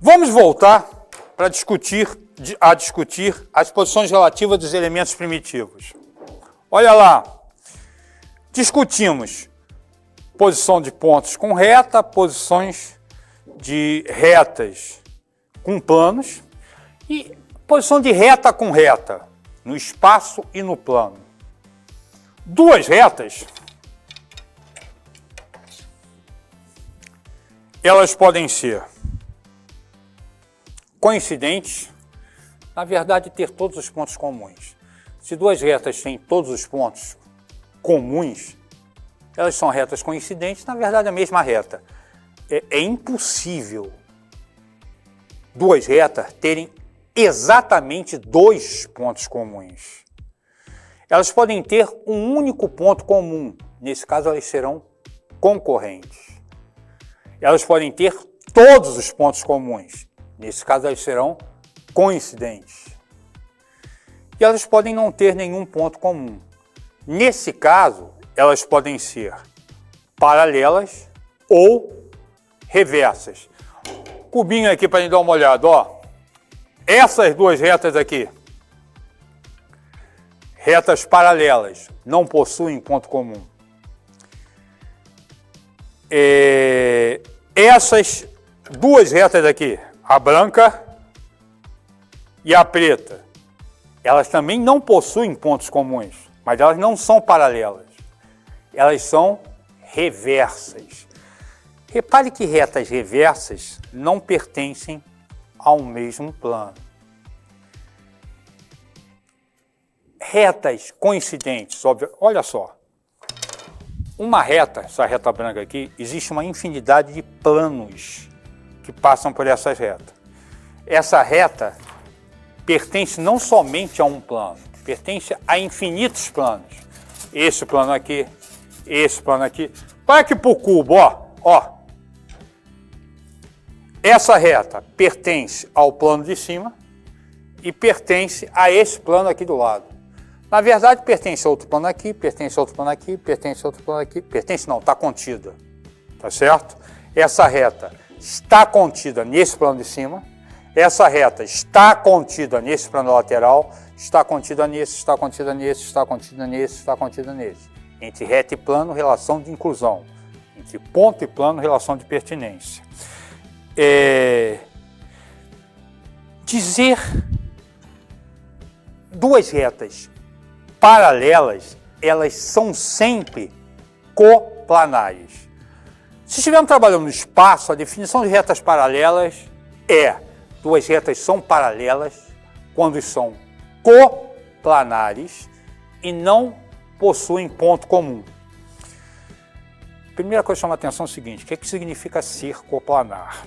Vamos voltar para discutir as posições relativas dos elementos primitivos. Olha lá, discutimos posição de pontos com reta, posições de retas com planos e posição de reta com reta, no espaço e no plano. Duas retas, elas podem ser coincidentes, na verdade, ter todos os pontos comuns. Se duas retas têm todos os pontos comuns, elas são retas coincidentes, na verdade, a mesma reta. É impossível duas retas terem exatamente dois pontos comuns. Elas podem ter um único ponto comum. Nesse caso, elas serão concorrentes. Elas podem ter todos os pontos comuns. Nesse caso, elas serão coincidentes. E elas podem não ter nenhum ponto comum. Nesse caso, elas podem ser paralelas ou reversas. Cubinho aqui para gente dar uma olhada, ó. Essas duas retas aqui, retas paralelas, não possuem ponto comum. Essas duas retas aqui, a branca e a preta, elas também não possuem pontos comuns, mas elas não são paralelas. Elas são reversas. Repare que retas reversas não pertencem ao mesmo plano. Retas coincidentes, óbvio, olha só. Uma reta, essa reta branca aqui, existe uma infinidade de planos que passam por essas retas. Essa reta pertence não somente a um plano, pertence a infinitos planos. Esse plano aqui, esse plano aqui. Vai aqui para o cubo, ó. Essa reta pertence ao plano de cima e pertence a esse plano aqui do lado. Na verdade, pertence a outro plano aqui, pertence a outro plano aqui, pertence a outro plano aqui. Pertence não, está contida. Tá certo? Essa reta está contida nesse plano de cima. Essa reta está contida nesse plano lateral. Está contida nesse, está contida nesse, está contida nesse, está contida nesse. Entre reta e plano, relação de inclusão. Entre ponto e plano, relação de pertinência. Dizer duas retas paralelas, elas são sempre coplanares. Se estivermos trabalhando no espaço, a definição de retas paralelas é: duas retas são paralelas quando são coplanares e não possuem ponto comum. Primeira coisa que chama a atenção é o seguinte: o que significa ser coplanar?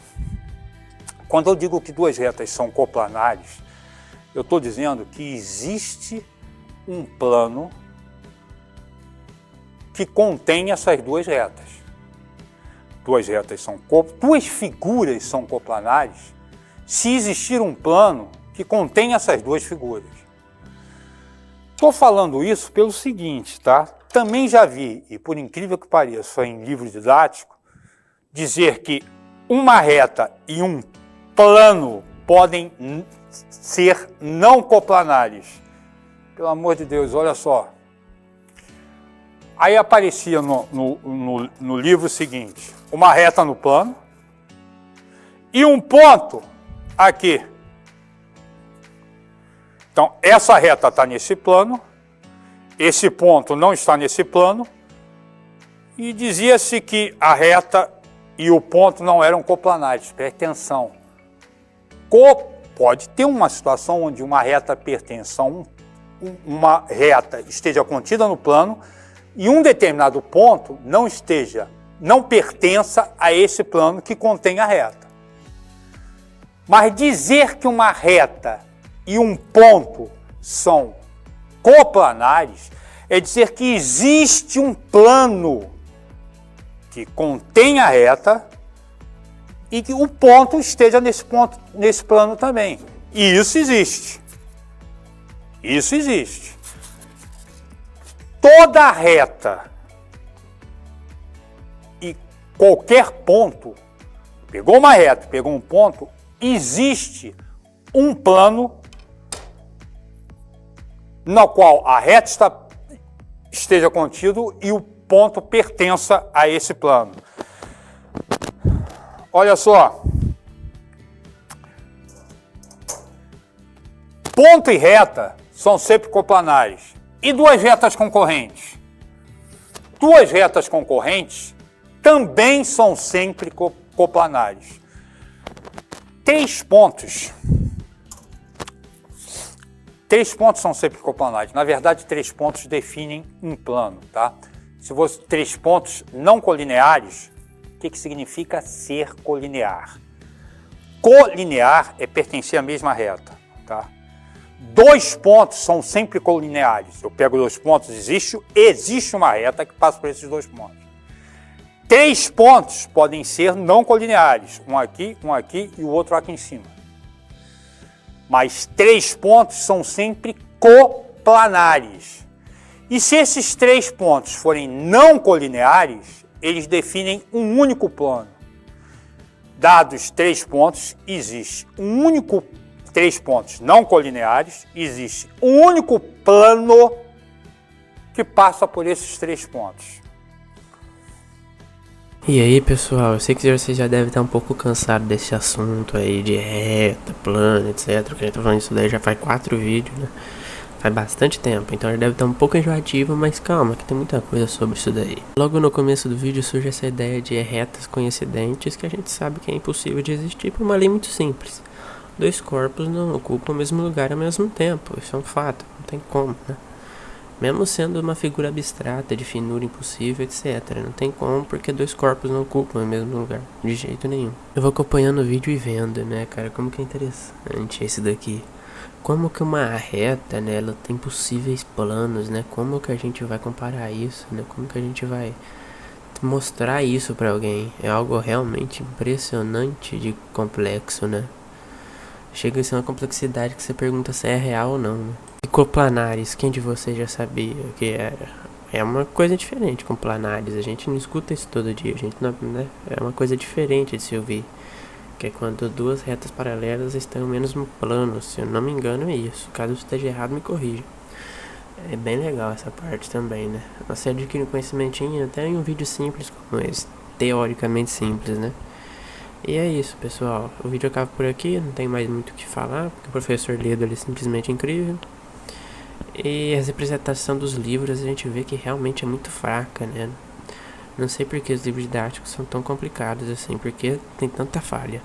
Quando eu digo que duas retas são coplanares, eu estou dizendo que existe um plano que contém essas duas retas. Duas figuras são coplanares se existir um plano que contém essas duas figuras. Estou falando isso pelo seguinte, tá? Também já vi, e por incrível que pareça, em livro didático, dizer que uma reta e um plano podem ser não coplanares. Pelo amor de Deus, olha só. Aí aparecia no livro o seguinte: uma reta no plano e um ponto aqui. Então, essa reta está nesse plano, esse ponto não está nesse plano, e dizia-se que a reta e o ponto não eram coplanares. Preste atenção. Pode ter uma situação onde uma reta pertence a uma reta esteja contida no plano e um determinado ponto não pertença a esse plano que contém a reta. Mas dizer que uma reta e um ponto são coplanares é dizer que existe um plano que contém a reta e que o ponto esteja nesse plano também. E isso existe. Isso existe. Toda reta e qualquer ponto, pegou uma reta, pegou um ponto, existe um plano no qual a reta esteja contido e o ponto pertença a esse plano. Olha só. Ponto e reta são sempre coplanares. E duas retas concorrentes? Duas retas concorrentes também são sempre coplanares. Três pontos são sempre coplanares. Na verdade, 3 pontos definem um plano, tá? Se fosse 3 pontos não colineares, o que significa ser colinear? Colinear é pertencer à mesma reta, tá? 2 pontos são sempre colineares. Eu pego 2 pontos, existe uma reta que passa por esses 2 pontos. 3 pontos podem ser não colineares. Um aqui e o outro aqui em cima. Mas 3 pontos são sempre coplanares. E se esses 3 pontos forem não colineares, eles definem um único plano. Dados 3 pontos, existe um único 3 pontos não colineares, existe um único plano que passa por esses 3 pontos. E aí, pessoal, eu sei que você já deve estar um pouco cansado desse assunto aí de reta, plano, etc. Que a gente tá falando isso daí já faz 4 vídeos, né? Faz bastante tempo, então já deve estar um pouco enjoativo, mas calma, que tem muita coisa sobre isso daí. Logo no começo do vídeo surge essa ideia de retas coincidentes que a gente sabe que é impossível de existir por uma lei muito simples. 2 corpos não ocupam o mesmo lugar ao mesmo tempo, isso é um fato, não tem como, né? Mesmo sendo uma figura abstrata, de finura impossível, etc. Não tem como, porque 2 corpos não ocupam o mesmo lugar, de jeito nenhum. Eu vou acompanhando o vídeo e vendo, né, cara, como que é interessante esse daqui. Como que uma reta, né, ela tem possíveis planos, né? Como que a gente vai comparar isso, né? Como que a gente vai mostrar isso pra alguém? É algo realmente impressionante de complexo, né? Chega a ser uma complexidade que você pergunta se é real ou não, né? E coplanares, quem de vocês já sabia o que era? É uma coisa diferente, coplanares. A gente não escuta isso todo dia, a gente não, né? É uma coisa diferente de se ouvir. Que é quando 2 retas paralelas estão no mesmo plano, se eu não me engano é isso. Caso eu esteja errado, me corrija. É bem legal essa parte também, né? Você adquire um conhecimentinho até em um vídeo simples como esse. Teoricamente simples, né? E é isso, pessoal. O vídeo acaba por aqui, não tem mais muito o que falar, porque o professor Ledo ele é simplesmente incrível. E a representação dos livros a gente vê que realmente é muito fraca, né? Não sei porque os livros didáticos são tão complicados assim, porque tem tanta falha.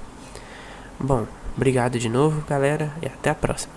Bom, obrigado de novo, galera, e até a próxima.